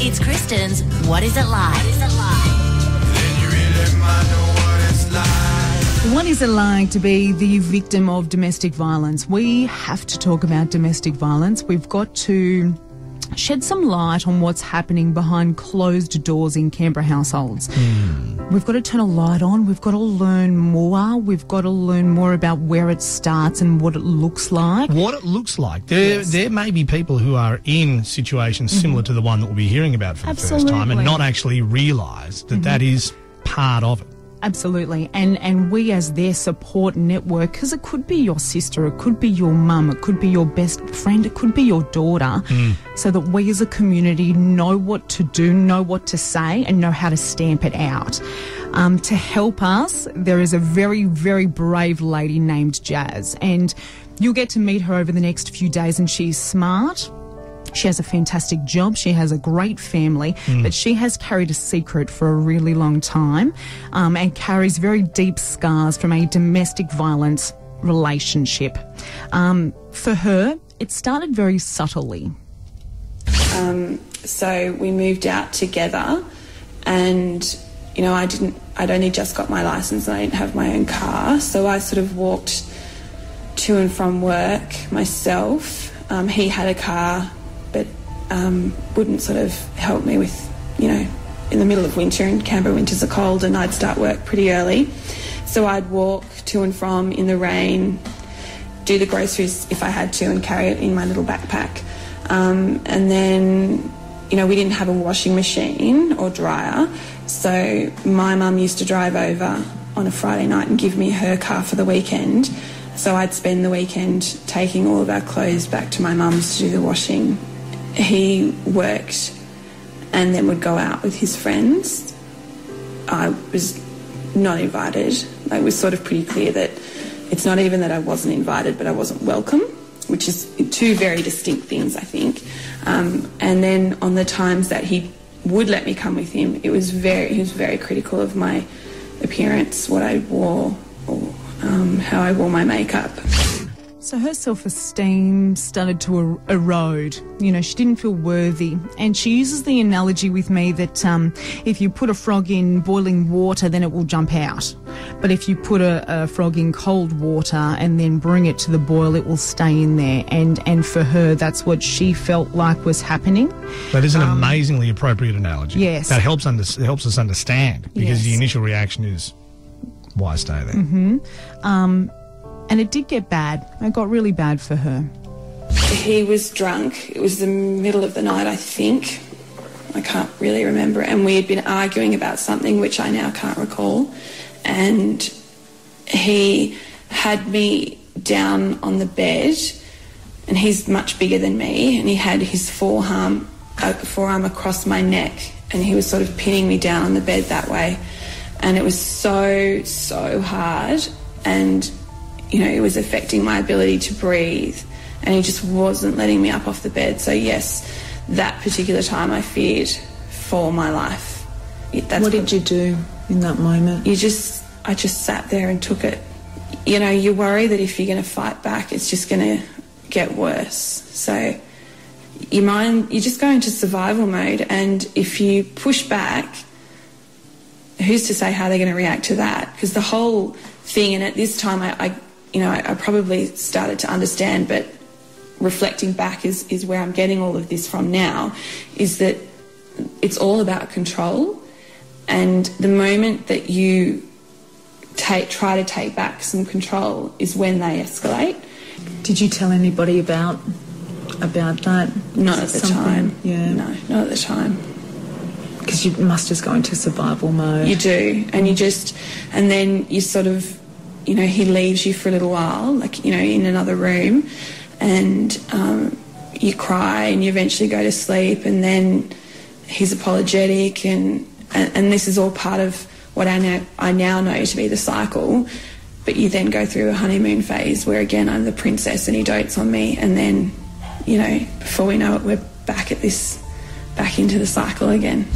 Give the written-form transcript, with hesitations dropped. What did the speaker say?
It's Kristen's What Is It Like? What is it like to be the victim of domestic violence? We have to talk about domestic violence. We've got to shed some light on what's happening behind closed doors in Canberra households. We've got to turn a light on. We've got to learn more. We've got to learn more about where it starts and what it looks like. What it looks like. There may be people who are in situations similar to the one that we'll be hearing about for the first time and not actually realise that that is part of it. Absolutely. And we as their support network, because it could be your sister, it could be your mum, it could be your best friend, it could be your daughter, so that we as a community know what to do, know what to say, and know how to stamp it out. To help us, there is a very, very brave lady named Jazz, and you'll get to meet her over the next few days, and she's smart. She has a fantastic job. She has a great family, but she has carried a secret for a really long time and carries very deep scars from a domestic violence relationship. For her, it started very subtly. So we moved out together and, you know, I'd only just got my licence and I didn't have my own car. So I sort of walked to and from work myself. He had a car, but wouldn't sort of help me with, you know, in the middle of winter, and Canberra winters are cold, and I'd start work pretty early. So I'd walk to and from in the rain, do the groceries if I had to, and carry it in my little backpack. And then, you know, we didn't have a washing machine or dryer, so my mum used to drive over on a Friday night and give me her car for the weekend. So I'd spend the weekend taking all of our clothes back to my mum's to do the washing. He worked and then would go out with his friends. I was not invited. It was sort of pretty clear that it's not even that I wasn't invited, but I wasn't welcome, which is two very distinct things, I think. And then on the times that he would let me come with him, he was very critical of my appearance, what I wore, or how I wore my makeup. So her self-esteem started to erode. You know, she didn't feel worthy. And she uses the analogy with me that if you put a frog in boiling water, then it will jump out. But if you put a frog in cold water and then bring it to the boil, it will stay in there. And for her, that's what she felt like was happening. That is an amazingly appropriate analogy. Yes. That helps us understand, because the initial reaction is, why stay there? And it did get bad. It got really bad for her. He was drunk. It was the middle of the night, I think. I can't really remember. And we had been arguing about something which I now can't recall. And he had me down on the bed, and he's much bigger than me, and he had his forearm across my neck, and he was sort of pinning me down on the bed that way. And it was so hard, and you know, it was affecting my ability to breathe, and he just wasn't letting me up off the bed. So yes, that particular time I feared for my life. What did you do in that moment? I just sat there and took it. You know, you worry that if you're going to fight back, it's just going to get worse. So you just go into survival mode, and if you push back, who's to say how they're going to react to that? Because the whole thing, and at this time I probably started to understand, but reflecting back is where I'm getting all of this from now, is that it's all about control. And the moment that you try to take back some control is when they escalate. Did you tell anybody about that? Not at the time. Yeah. No, not at the time. Because you must just go into survival mode. You do, and then you sort of, you know, he leaves you for a little while, like, you know, in another room, and you cry and you eventually go to sleep, and then he's apologetic, and this is all part of what I now know to be the cycle. But you then go through a honeymoon phase where, again, I'm the princess and he dotes on me, and then, you know, before we know it, we're back into the cycle again.